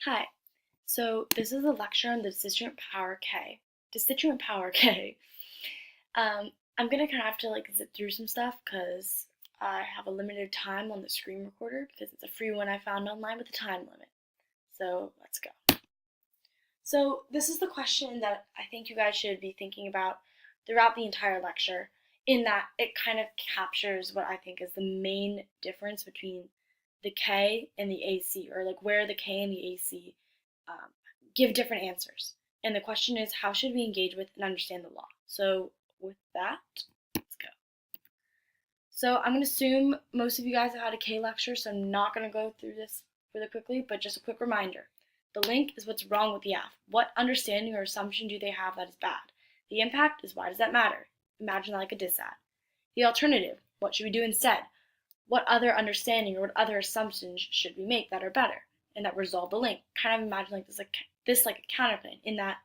Hi, so this is a lecture on the Destituent Power K. Destituent Power K. I'm gonna kind of have to zip through some stuff because I have a limited time on the screen recorder because it's a free one I found online with a time limit. So let's go. So this is the question that I think you guys should be thinking about throughout the entire lecture, in that it kind of captures what I think is the main difference between the K and the AC, or where the K and the AC give different answers. And the question is, how should we engage with and understand the law? So with that, let's go. So I'm going to assume most of you guys have had a K lecture, so I'm not going to go through this really quickly, but just a quick reminder. The link is what's wrong with the AF. What understanding or assumption do they have that is bad? The impact is, why does that matter? Imagine that like a dissat. The alternative, what should we do instead? What other understanding or what other assumptions should we make that are better and that resolve the link? Kind of imagine this like a counterpoint, in that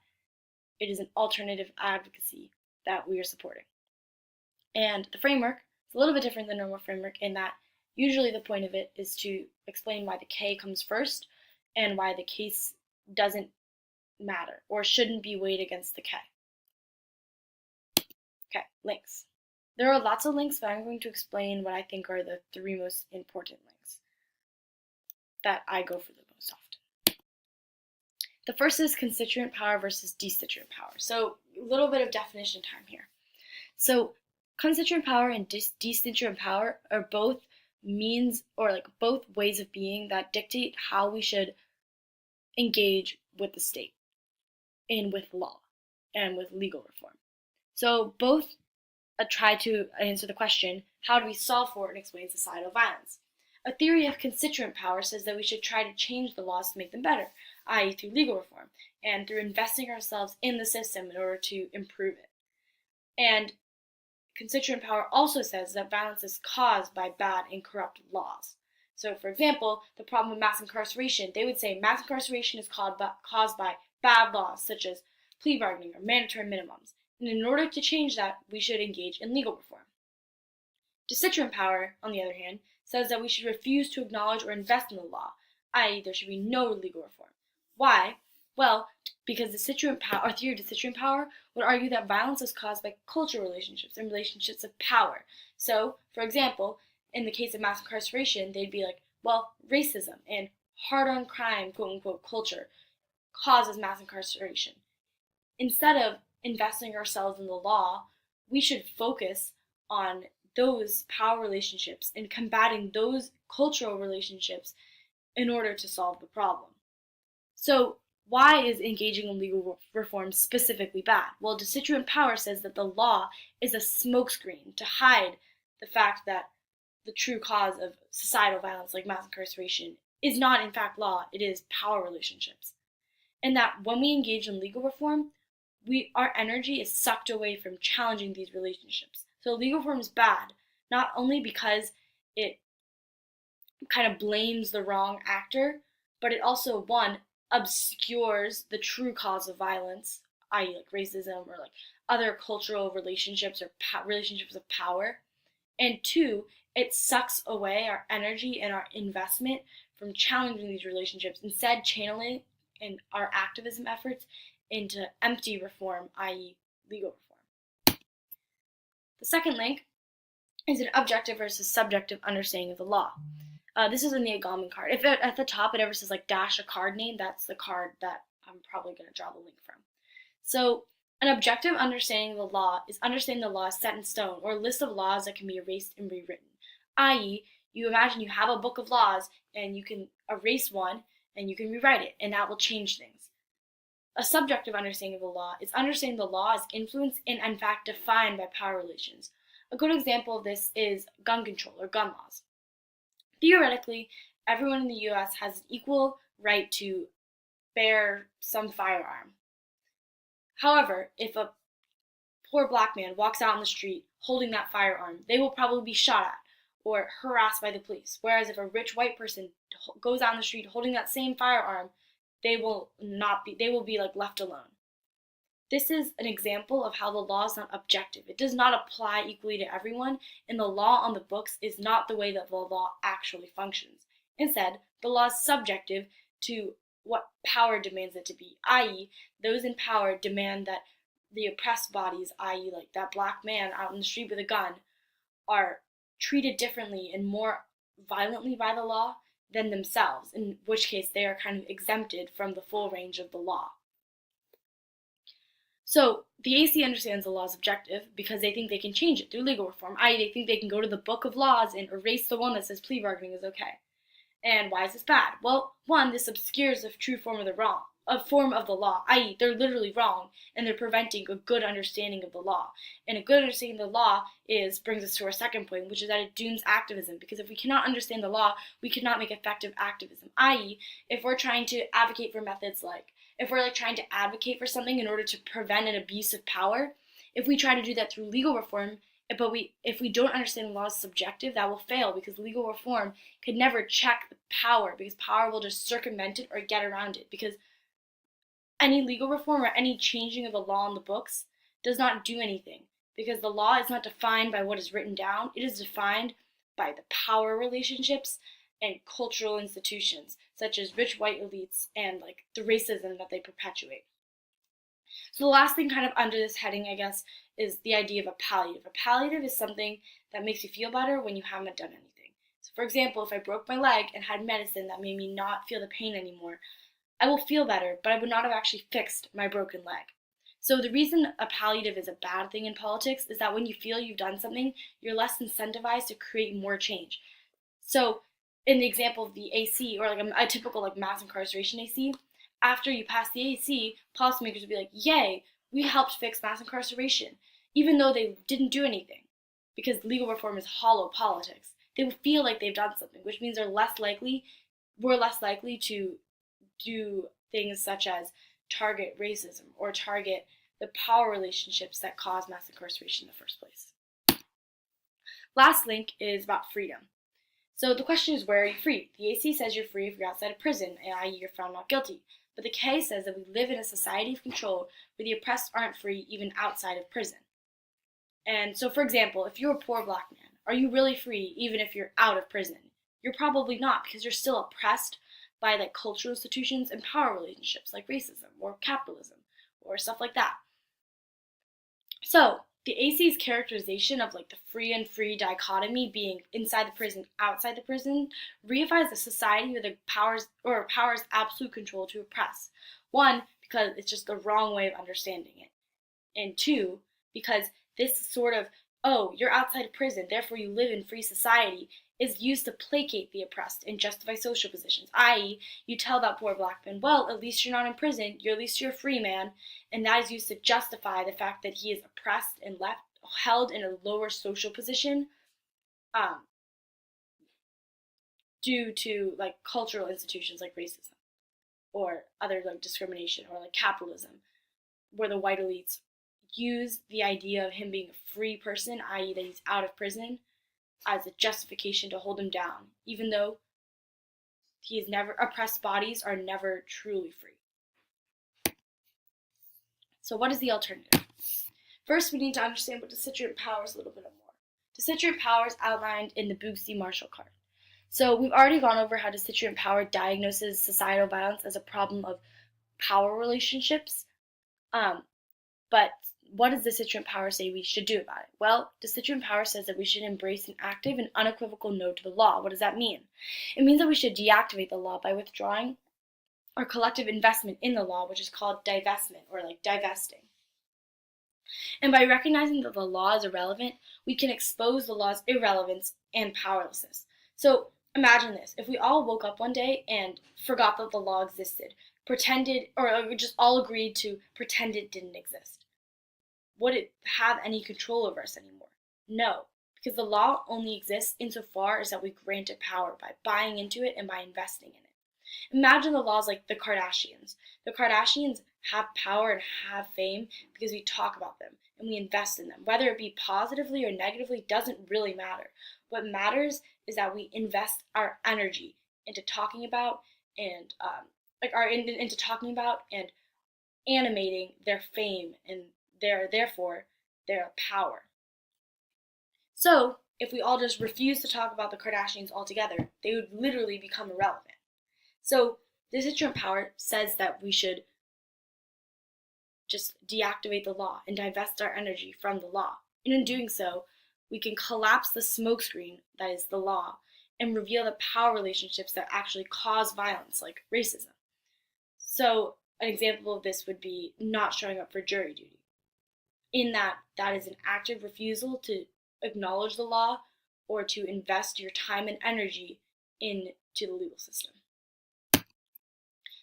it is an alternative advocacy that we are supporting. And the framework is a little bit different than normal framework, in that usually the point of it is to explain why the K comes first and why the case doesn't matter or shouldn't be weighed against the K. Okay, links. There are lots of links, but I'm going to explain what I think are the three most important links that I go for the most often. The first is constituent power versus destituent power. So a little bit of definition time here. So constituent power and destituent power are both means, or both ways of being that dictate how we should engage with the state and with law and with legal reform. So both try to answer the question, how do we solve for and explain societal violence? A theory of constituent power says that we should try to change the laws to make them better, i.e. through legal reform, and through investing ourselves in the system in order to improve it. And constituent power also says that violence is caused by bad and corrupt laws. So, for example, the problem with mass incarceration, they would say mass incarceration is caused by bad laws, such as plea bargaining or mandatory minimums. And in order to change that, we should engage in legal reform. Destituent power, on the other hand, says that we should refuse to acknowledge or invest in the law, i.e. there should be no legal reform. Why? Well, because destituent power, or theory of destituent power, would argue that violence is caused by cultural relationships and relationships of power. So, for example, in the case of mass incarceration, they'd be like, well, racism and hard-on crime, quote-unquote, culture causes mass incarceration. Instead of investing ourselves in the law, we should focus on those power relationships and combating those cultural relationships in order to solve the problem. So why is engaging in legal reform specifically bad? Well, destituent power says that the law is a smokescreen to hide the fact that the true cause of societal violence, like mass incarceration, is not in fact law, it is power relationships. And that when we engage in legal reform, our energy is sucked away from challenging these relationships. So legal reform is bad, not only because it kind of blames the wrong actor, but it also, one, obscures the true cause of violence, i.e. racism or other cultural relationships or relationships of power. And two, it sucks away our energy and our investment from challenging these relationships, instead channeling in our activism efforts into empty reform, i.e. legal reform. The second link is an objective versus subjective understanding of the law. This is in the AGAMBEN card. If at the top it ever says dash a card name, that's the card that I'm probably going to draw the link from. So an objective understanding of the law is understanding the law is set in stone, or a list of laws that can be erased and rewritten. I.e., you imagine you have a book of laws and you can erase one and you can rewrite it, and that will change things. A subjective understanding of the law is understanding the law is influenced and in fact defined by power relations. A good example of this is gun control or gun laws. Theoretically, everyone in the U.S. has an equal right to bear some firearm. However, if a poor black man walks out on the street holding that firearm, they will probably be shot at or harassed by the police. Whereas if a rich white person goes out on the street holding that same firearm, they will be left alone. This is an example of how the law is not objective. It does not apply equally to everyone, and the law on the books is not the way that the law actually functions. Instead, the law is subjective to what power demands it to be, i.e., those in power demand that the oppressed bodies, i.e., like that black man out in the street with a gun, are treated differently and more violently by the law than themselves, in which case they are kind of exempted from the full range of the law. So the AC understands the law's objective because they think they can change it through legal reform, i.e., they think they can go to the book of laws and erase the one that says plea bargaining is okay. And why is this bad? Well, one, this obscures the true form of the law, i.e., they're literally wrong, and they're preventing a good understanding of the law. And a good understanding of the law brings us to our second point, which is that it dooms activism, because if we cannot understand the law, we cannot make effective activism, i.e., if we're trying to advocate for methods if we're trying to advocate for something in order to prevent an abuse of power, if we try to do that through legal reform, but if we don't understand the law's subjective, that will fail, because legal reform could never check the power, because power will just circumvent it or get around it, because any legal reform or any changing of the law in the books does not do anything, because the law is not defined by what is written down. It is defined by the power relationships and cultural institutions, such as rich white elites and the racism that they perpetuate. So the last thing kind of under this heading, I guess, is the idea of a palliative. A palliative is something that makes you feel better when you haven't done anything. So for example, if I broke my leg and had medicine that made me not feel the pain anymore, I will feel better, but I would not have actually fixed my broken leg. So the reason a palliative is a bad thing in politics is that when you feel you've done something, you're less incentivized to create more change. So in the example of the AC, or a typical mass incarceration AC, after you pass the AC, policymakers would be like, yay, we helped fix mass incarceration, even though they didn't do anything, because legal reform is hollow politics. They will feel like they've done something, which means we're less likely to do things such as target racism or target the power relationships that cause mass incarceration in the first place. Last link is about freedom. So the question is, where are you free? The AC says you're free if you're outside of prison, i.e. you're found not guilty. But the K says that we live in a society of control where the oppressed aren't free even outside of prison. And so, for example, if you're a poor black man, are you really free even if you're out of prison? You're probably not, because you're still oppressed by cultural institutions and power relationships like racism or capitalism or stuff like that. So the AC's characterization of the free and free dichotomy being inside the prison, outside the prison, reifies a society where the power's absolute control to oppress. One, because it's just the wrong way of understanding it. And two, because this sort of, oh, you're outside of prison, therefore you live in free society, is used to placate the oppressed and justify social positions, i.e., you tell that poor black man, well, at least you're not in prison, at least you're a free man, and that is used to justify the fact that he is oppressed and held in a lower social position due to cultural institutions like racism or other discrimination or capitalism, where the white elites use the idea of him being a free person, i.e. that he's out of prison, as a justification to hold him down, even though oppressed bodies are never truly free. So what is the alternative? First, we need to understand what destituent power is a little bit more. Destituent power is outlined in the BOUGSTY Marshall Card. So we've already gone over how destituent power diagnoses societal violence as a problem of power relationships, but what does destituent power say we should do about it? Well, destituent power says that we should embrace an active and unequivocal no to the law. What does that mean? It means that we should deactivate the law by withdrawing our collective investment in the law, which is called divestment, or divesting. And by recognizing that the law is irrelevant, we can expose the law's irrelevance and powerlessness. So imagine this. If we all woke up one day and forgot that the law existed, pretended, or just all agreed to pretend it didn't exist, would it have any control over us anymore? No, because the law only exists insofar as that we grant it power by buying into it and by investing in it. Imagine the laws like the Kardashians. The Kardashians have power and have fame because we talk about them and we invest in them. Whether it be positively or negatively doesn't really matter. What matters is that we invest our energy into talking about and into talking about and animating their fame and therefore their power. So if we all just refuse to talk about the Kardashians altogether, they would literally become irrelevant. So Destituent power says that we should just deactivate the law and divest our energy from the law. And in doing so, we can collapse the smokescreen that is the law and reveal the power relationships that actually cause violence, like racism. So an example of this would be not showing up for jury duty. In that is an active refusal to acknowledge the law or to invest your time and energy into the legal system.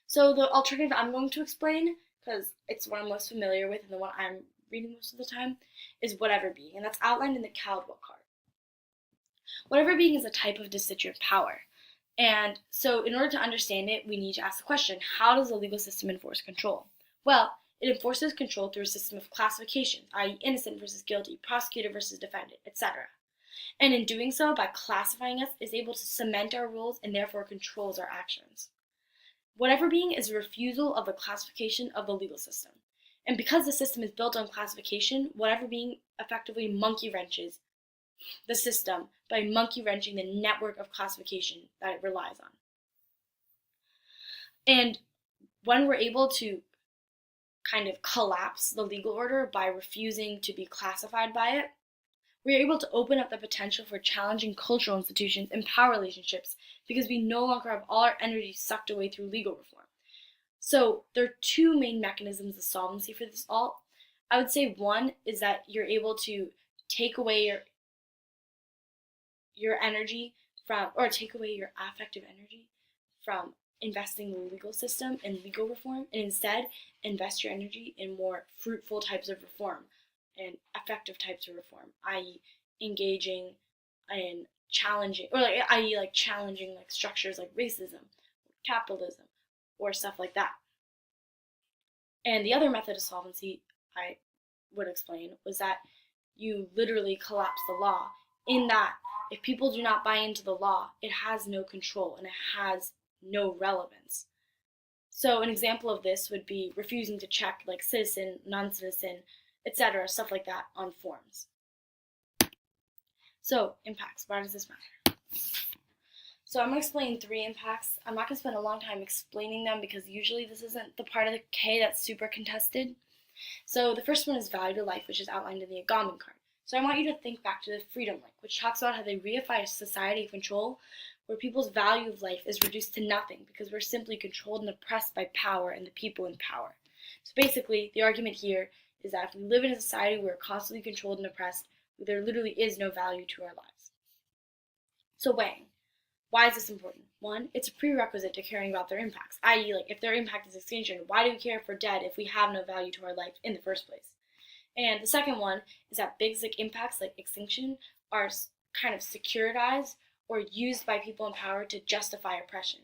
So the alternative I'm going to explain, because it's what I'm most familiar with and the one I'm reading most of the time, is whatever being, and that's outlined in the Caldwell card. Whatever being is a type of destituent power. And so in order to understand it, we need to ask the question, how does the legal system enforce control? Well, it enforces control through a system of classification, i.e. innocent versus guilty, prosecutor versus defendant, etc. And in doing so, by classifying us, is able to cement our rules and therefore controls our actions. Whatever being is a refusal of the classification of the legal system. And because the system is built on classification, whatever being effectively monkey wrenches the system by monkey wrenching the network of classification that it relies on. And when we're able to kind of collapse the legal order by refusing to be classified by it, we're able to open up the potential for challenging cultural institutions and power relationships because we no longer have all our energy sucked away through legal reform. So there are two main mechanisms of solvency for this all. I would say one is that you're able to take away your energy from, or take away your affective energy from investing in the legal system and legal reform, and instead invest your energy in more fruitful types of reform and effective types of reform, i.e. engaging in challenging, or challenging structures like racism, capitalism, or stuff like that. And the other method of solvency I would explain was that you literally collapse the law, in that if people do not buy into the law, it has no control and it has no relevance. So an example of this would be refusing to check like citizen, non-citizen, etc., stuff like that on forms. So impacts, why does this matter? So I'm going to explain 3 impacts. I'm not going to spend a long time explaining them because usually this isn't the part of the K that's super contested. So the first one is value to life, which is outlined in the AGAMBEN card. So I want you to think back to the freedom link, which talks about how they reify a society of control where people's value of life is reduced to nothing because we're simply controlled and oppressed by power and the people in power. So basically, the argument here is that if we live in a society where we're constantly controlled and oppressed, there literally is no value to our lives. So weighing. Why is this important? 1, it's a prerequisite to caring about their impacts, i.e. if their impact is extinction, why do we care if we're dead if we have no value to our life in the first place? And the second one is that big impacts like extinction are kind of securitized or used by people in power to justify oppression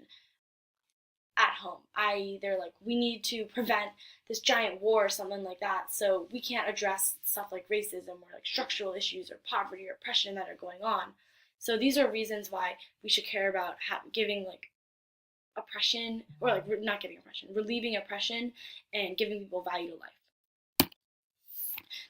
at home, i.e. they're like, we need to prevent this giant war or something like that, so we can't address stuff like racism or structural issues or poverty or oppression that are going on. So these are reasons why we should care about giving oppression, or not giving oppression, relieving oppression and giving people value to life.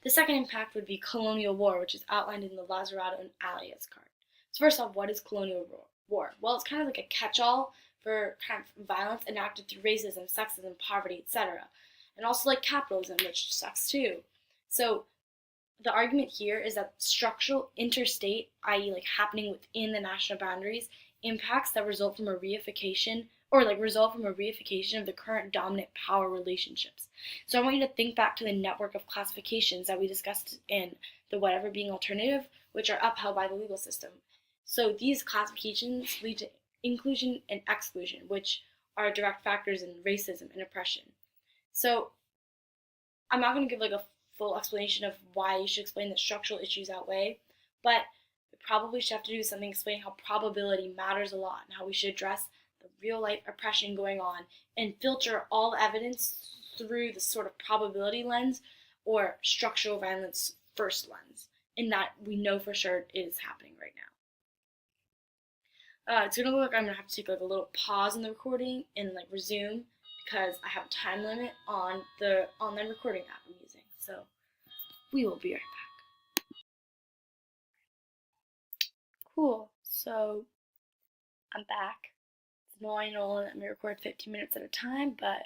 The second impact would be colonial war, which is outlined in the LAZZARATO and ALLIEZ card. So first off, what is colonial war? Well, it's kind of like a catch-all for kind of violence enacted through racism, sexism, poverty, etc. And also capitalism, which sucks too. So the argument here is that structural interstate, i.e. happening within the national boundaries, impacts that result from a reification of the current dominant power relationships. So I want you to think back to the network of classifications that we discussed in the whatever being alternative, which are upheld by the legal system. So these classifications lead to inclusion and exclusion, which are direct factors in racism and oppression. So I'm not going to give a full explanation of why you should explain that structural issues outweigh, but we probably should have to do something explaining how probability matters a lot and how we should address the real life oppression going on and filter all evidence through the sort of probability lens or structural violence first lens, in that we know for sure it is happening right now. It's gonna look like I'm gonna have to take a little pause in the recording and resume because I have a time limit on the online recording app I'm using. So we will be right back. Cool. So I'm back. Well, I know let me record 15 minutes at a time, but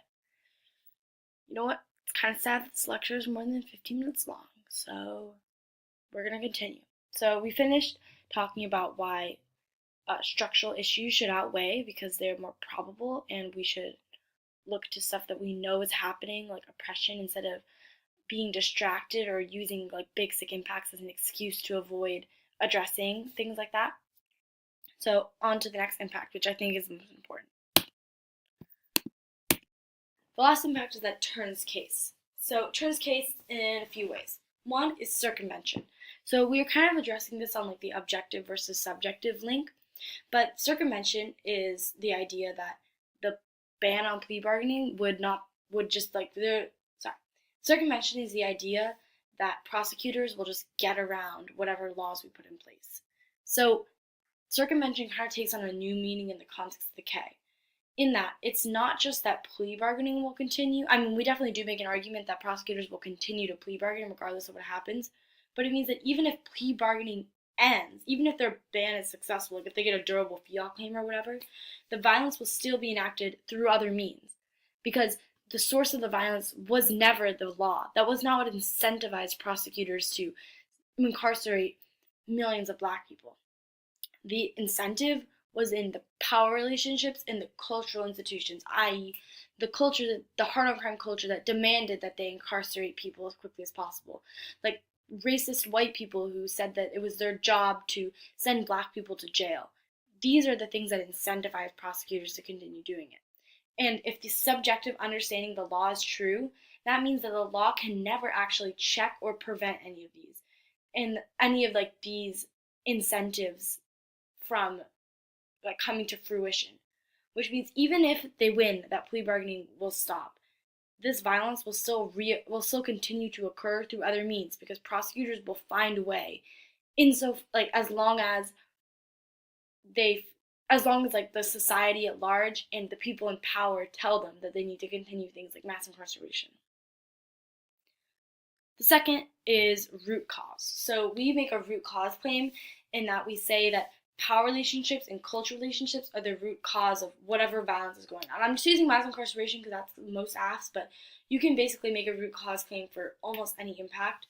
you know what? It's kind of sad that this lecture is more than 15 minutes long, so we're going to continue. So we finished talking about why structural issues should outweigh because they're more probable, and we should look to stuff that we know is happening, like oppression, instead of being distracted or using like big sick impacts as an excuse to avoid addressing things like that. So on to the next impact, which I think is the most important. The last impact is that turns case. So it turns case in a few ways. One is circumvention. So we are kind of addressing this on like the objective versus subjective link, but circumvention is the idea that the ban on plea bargaining circumvention is the idea that prosecutors will just get around whatever laws we put in place. So circumvention kind of takes on a new meaning in the context of the K. In that, it's not just that plea bargaining will continue. I mean, we definitely do make an argument that prosecutors will continue to plea bargain regardless of what happens, but it means that even if plea bargaining ends, even if their ban is successful, like if they get a durable FIAT claim or whatever, the violence will still be enacted through other means, because the source of the violence was never the law. That was not what incentivized prosecutors to incarcerate millions of Black people. The incentive was in the power relationships in the cultural institutions, i.e. the culture, the hard-on crime culture that demanded that they incarcerate people as quickly as possible. Like racist white people who said that it was their job to send Black people to jail. These are the things that incentivize prosecutors to continue doing it. And if the subjective understanding of the law is true, that means that the law can never actually check or prevent any of these. And any of like these incentives from like coming to fruition, which means even if they win, that plea bargaining will stop. This violence will still continue to occur through other means because prosecutors will find a way, as long as like the society at large and the people in power tell them that they need to continue things like mass incarceration. The second is root cause. So we make a root cause claim in that we say that power relationships and cultural relationships are the root cause of whatever violence is going on. I'm just using mass incarceration because that's the most asked, but you can basically make a root cause claim for almost any impact.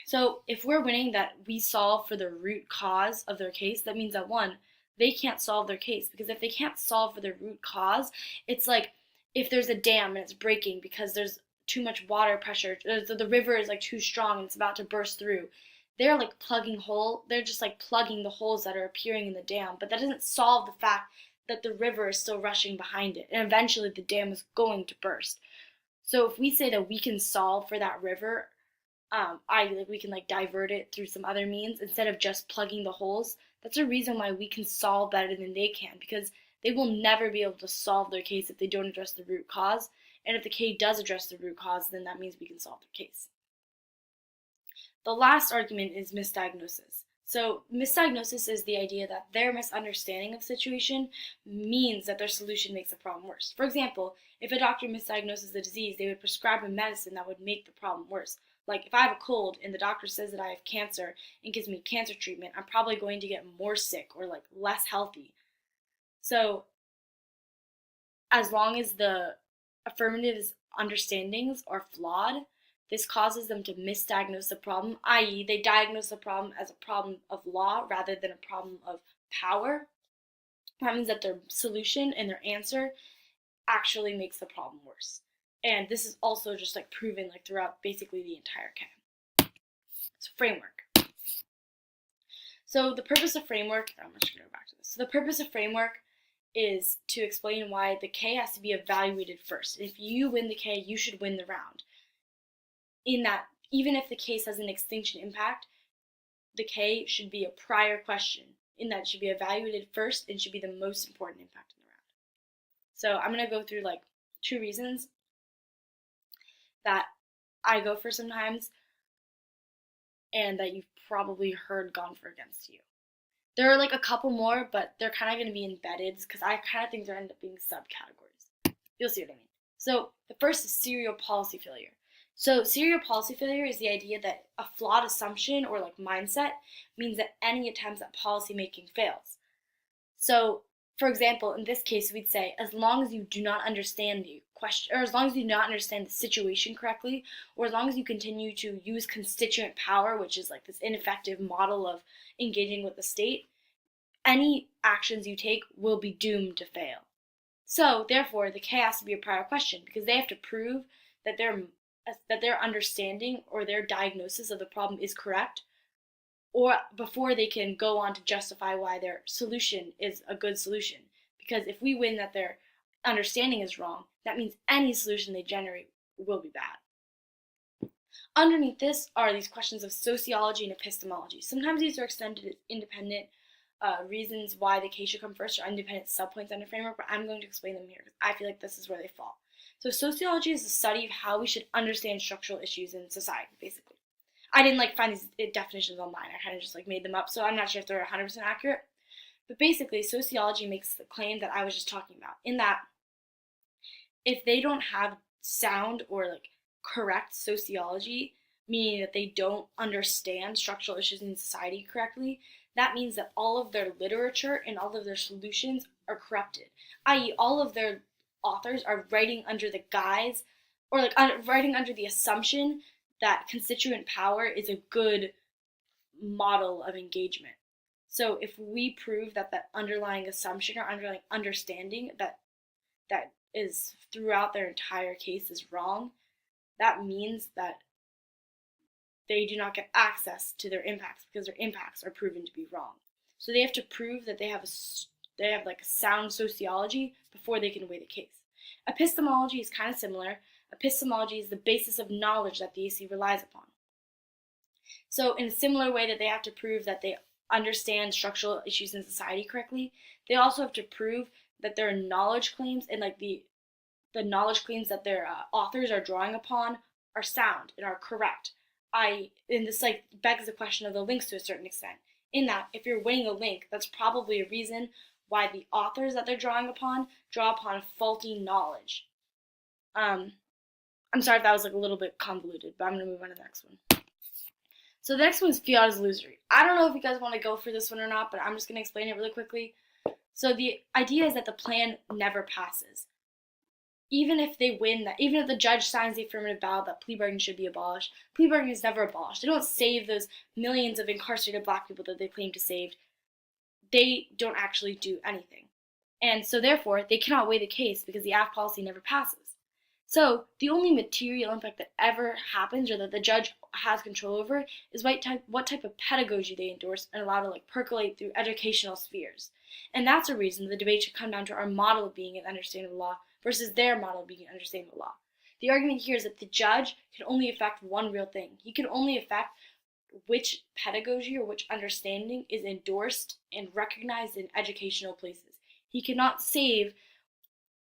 So if we're winning that we solve for the root cause of their case, that means that one, they can't solve their case, because if they can't solve for the root cause, it's like if there's a dam and it's breaking because there's too much water pressure, the river is like too strong and it's about to burst through. They're just like plugging the holes that are appearing in the dam, but that doesn't solve the fact that the river is still rushing behind it, and eventually the dam is going to burst. So if we say that we can solve for that river, we can like divert it through some other means instead of just plugging the holes, that's a reason why we can solve better than they can, because they will never be able to solve their case if they don't address the root cause, and if the K does address the root cause, then that means we can solve their case. The last argument is misdiagnosis. So misdiagnosis is the idea that their misunderstanding of the situation means that their solution makes the problem worse. For example, if a doctor misdiagnoses the disease, they would prescribe a medicine that would make the problem worse. Like if I have a cold and the doctor says that I have cancer and gives me cancer treatment, I'm probably going to get more sick or like less healthy. So as long as the affirmative understandings are flawed, this causes them to misdiagnose the problem, i.e. they diagnose the problem as a problem of law rather than a problem of power. That means that their solution and their answer actually makes the problem worse. And this is also just like proven like throughout basically the entire K. So framework. So the purpose of framework, I'm just going to go back to this. So the purpose of framework is to explain why the K has to be evaluated first. If you win the K, you should win the round. In that, even if the case has an extinction impact, the K should be a prior question, in that it should be evaluated first and should be the most important impact in the round. So I'm going to go through like 2 reasons that I go for sometimes and that you've probably heard gone for against you. There are like a couple more, but they're kind of going to be embedded because I kind of think they end up being subcategories. You'll see what I mean. So the first is serial policy failure. So serial policy failure is the idea that a flawed assumption or like mindset means that any attempts at policy making fails. So, for example, in this case, we'd say, as long as you do not understand the question, or as long as you do not understand the situation correctly, or as long as you continue to use constituent power, which is like this ineffective model of engaging with the state, any actions you take will be doomed to fail. So, therefore, the K has to be a prior question, because they have to prove that their understanding or their diagnosis of the problem is correct, or before they can go on to justify why their solution is a good solution. Because if we win that their understanding is wrong, that means any solution they generate will be bad. Underneath this are these questions of sociology and epistemology. Sometimes these are extended as independent reasons why the case should come first, or independent subpoints under framework, but I'm going to explain them here because I feel like this is where they fall. So sociology is the study of how we should understand structural issues in society, basically. I didn't find these definitions online. I kind of just made them up, so I'm not sure if they're 100% accurate. But basically, sociology makes the claim that I was just talking about, in that if they don't have sound or correct sociology, meaning that they don't understand structural issues in society correctly, that means that all of their literature and all of their solutions are corrupted, i.e. all of their authors are writing under the guise, or writing under the assumption that constituent power is a good model of engagement. So if we prove that that underlying assumption or underlying understanding that is throughout their entire case is wrong, that means that they do not get access to their impacts because their impacts are proven to be wrong. So they have to prove that they have a sound sociology before they can weigh the case. Epistemology is kind of similar. Epistemology is the basis of knowledge that the AC relies upon. So in a similar way that they have to prove that they understand structural issues in society correctly, they also have to prove that their knowledge claims and the knowledge claims that their authors are drawing upon are sound and are correct. And this begs the question of the links to a certain extent. In that, if you're winning a link, that's probably a reason why the authors that they're drawing upon draw upon faulty knowledge. I'm sorry if that was a little bit convoluted, but I'm going to move on to the next one. So the next one is fiat is illusory. I don't know if you guys want to go for this one or not, but I'm just going to explain it really quickly. So the idea is that the plan never passes. Even if they win, even if the judge signs the affirmative ballot that plea bargaining should be abolished, plea bargaining is never abolished. They don't save those millions of incarcerated black people that they claim to save. They don't actually do anything. And so therefore, they cannot weigh the case because the AF policy never passes. So the only material impact that ever happens or that the judge has control over is what type of pedagogy they endorse and allow to percolate through educational spheres. And that's a reason the debate should come down to our model of being an understanding of law versus their model of being an understanding of law. The argument here is that the judge can only affect one real thing. He can only affect which pedagogy or which understanding is endorsed and recognized in educational places. He cannot save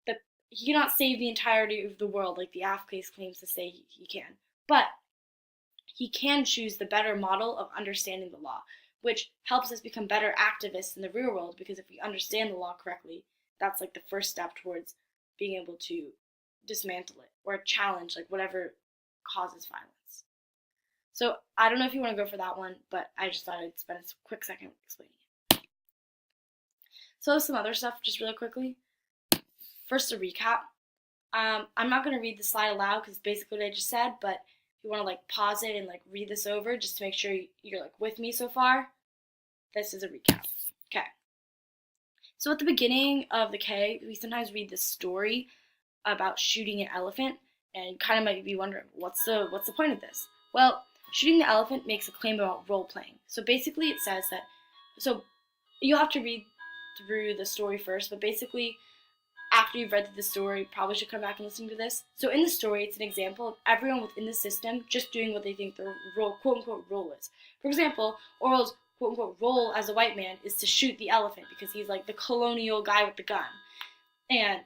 the entirety of the world like the AF case claims to say he can. But he can choose the better model of understanding the law, which helps us become better activists in the real world, because if we understand the law correctly, that's the first step towards being able to dismantle it or challenge whatever causes violence. So I don't know if you want to go for that one, but I just thought I'd spend a quick second explaining it. So some other stuff just really quickly. First, a recap. I'm not going to read the slide aloud because it's basically what I just said, but if you want to pause it and read this over just to make sure you're with me so far, this is a recap. Okay. So at the beginning of the K, we sometimes read this story about shooting an elephant, and you kind of might be wondering, what's the point of this? Well, shooting the elephant makes a claim about role playing. So basically it says that, so you'll have to read through the story first, but basically after you've read the story, you probably should come back and listen to this. So in the story, it's an example of everyone within the system just doing what they think their role, quote-unquote, role is. For example, Orwell's quote-unquote role as a white man is to shoot the elephant because he's the colonial guy with the gun. And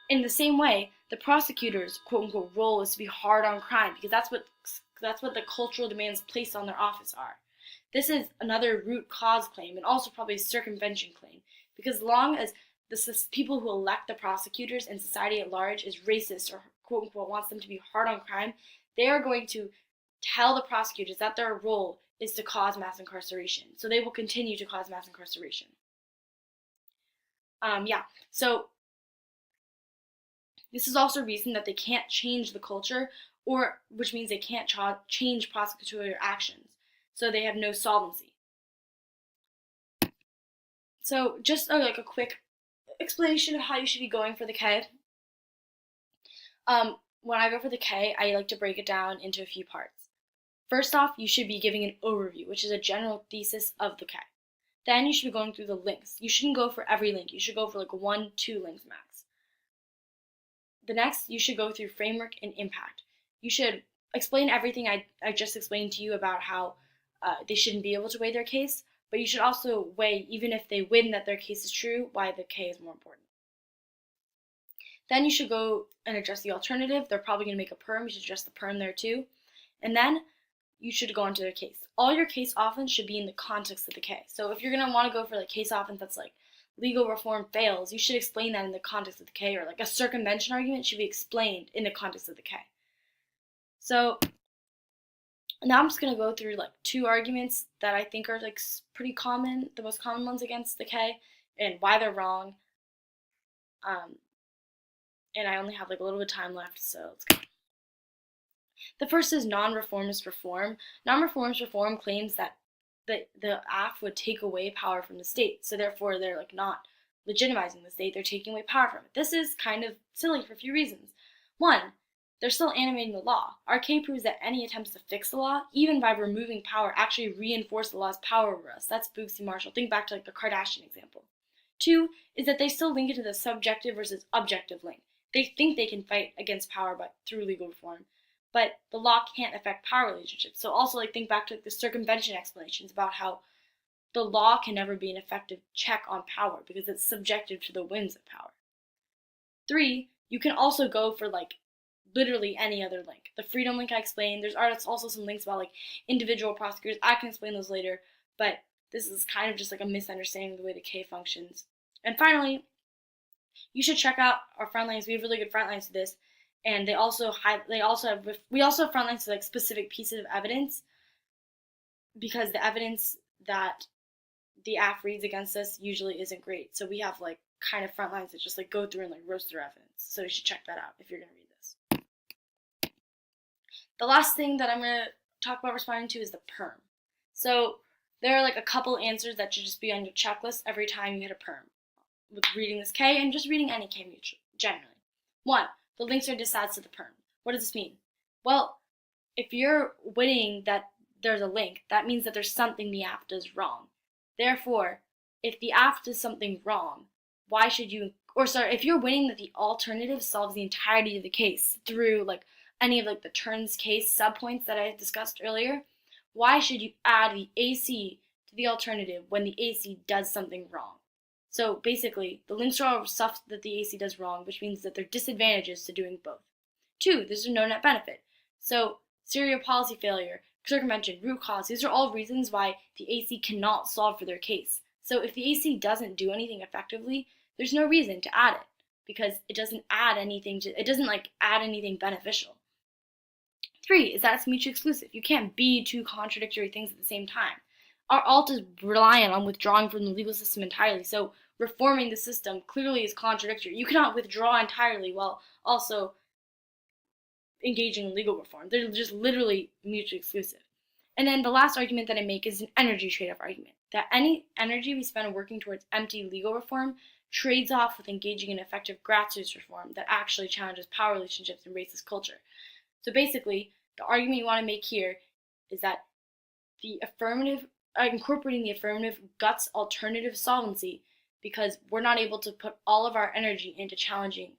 in the same way, the prosecutor's quote-unquote role is to be hard on crime because that's what the cultural demands placed on their office are. This is another root cause claim and also probably a circumvention claim, because as long as the people who elect the prosecutors and society at large is racist or quote-unquote wants them to be hard on crime, they are going to tell the prosecutors that their role is to cause mass incarceration. So they will continue to cause mass incarceration. Yeah, so this is also a reason that they can't change the culture, or which means they can't change prosecutorial actions. So they have no solvency. So just like a quick explanation of how you should be going for the K. When I go for the K, I like to break it down into a few parts. First off, you should be giving an overview, which is a general thesis of the K. Then you should be going through the links. You shouldn't go for every link. You should go for like 1-2 links max. The next, you should go through framework and impact. You should explain everything I just explained to you about how they shouldn't be able to weigh their case, but you should also weigh, even if they win that their case is true, why the K is more important. Then you should go and address the alternative. They're probably going to make a perm. You should address the perm there too. And then you should go into their case. All your case offense should be in the context of the K. So if you're going to want to go for like case offense that's like legal reform fails, you should explain that in the context of the K, or like a circumvention argument should be explained in the context of the K. So now I'm just going to go through like 2 arguments that I think are like pretty common, the most common ones against the K, and why they're wrong. And I only have like a little bit of time left, so let's go. The first is non-reformist reform. Non-reformist reform claims that the AF would take away power from the state, so therefore they're like not legitimizing the state, they're taking away power from it. This is kind of silly for a few reasons. One, they're still animating the law. Our K proves that any attempts to fix the law, even by removing power, actually reinforce the law's power over us. That's BOUGSTY Marshall. Think back to like the Kardashian example. 2 is that they still link it to the subjective versus objective link. They think they can fight against power through legal reform, but the law can't affect power relationships. So also like think back to like the circumvention explanations about how the law can never be an effective check on power because it's subjective to the whims of power. 3, you can also go for like literally any other link. The freedom link I explained, there's also some links about like individual prosecutors. I can explain those later, but this is kind of just like a misunderstanding of the way the K functions. And finally, you should check out our front lines. We have really good front lines to this, and we also have front lines to like specific pieces of evidence, because the evidence that the AF reads against us usually isn't great. So we have like kind of front lines that just like go through and like roast their evidence. So you should check that out if you're gonna read this. The last thing that I'm gonna talk about responding to is the perm. So there are like a couple answers that should just be on your checklist every time you hit a perm with reading this K and just reading any K generally. 1, the links are disadds to the perm. What does this mean? Well, if you're winning that there's a link, that means that there's something the AF does wrong. Therefore, if the AF does something wrong, why should you, if you're winning that the alternative solves the entirety of the case through like any of like the turns case subpoints that I discussed earlier, why should you add the AC to the alternative when the AC does something wrong? So basically, the links are all stuff that the AC does wrong, which means that there are disadvantages to doing both. 2, there's no net benefit. So serial policy failure, circumvention, root cause, these are all reasons why the AC cannot solve for their case. So if the AC doesn't do anything effectively, there's no reason to add it, because it doesn't add anything add anything beneficial. 3 is that it's mutually exclusive. You can't be 2 contradictory things at the same time. Our alt is reliant on withdrawing from the legal system entirely, so reforming the system clearly is contradictory. You cannot withdraw entirely while also engaging in legal reform. They're just literally mutually exclusive. And then the last argument that I make is an energy trade-off argument, that any energy we spend working towards empty legal reform trades off with engaging in effective grassroots reform that actually challenges power relationships and racist culture. So basically, the argument you want to make here is that incorporating the affirmative guts alternative solvency, because we're not able to put all of our energy into challenging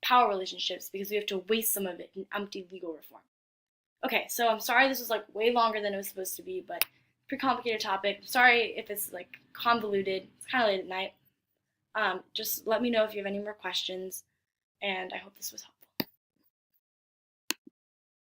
power relationships because we have to waste some of it in empty legal reform. Okay, so I'm sorry this was like way longer than it was supposed to be, but pretty complicated topic. I'm sorry if it's like convoluted. It's kind of late at night. Just let me know if you have any more questions, and I hope this was helpful.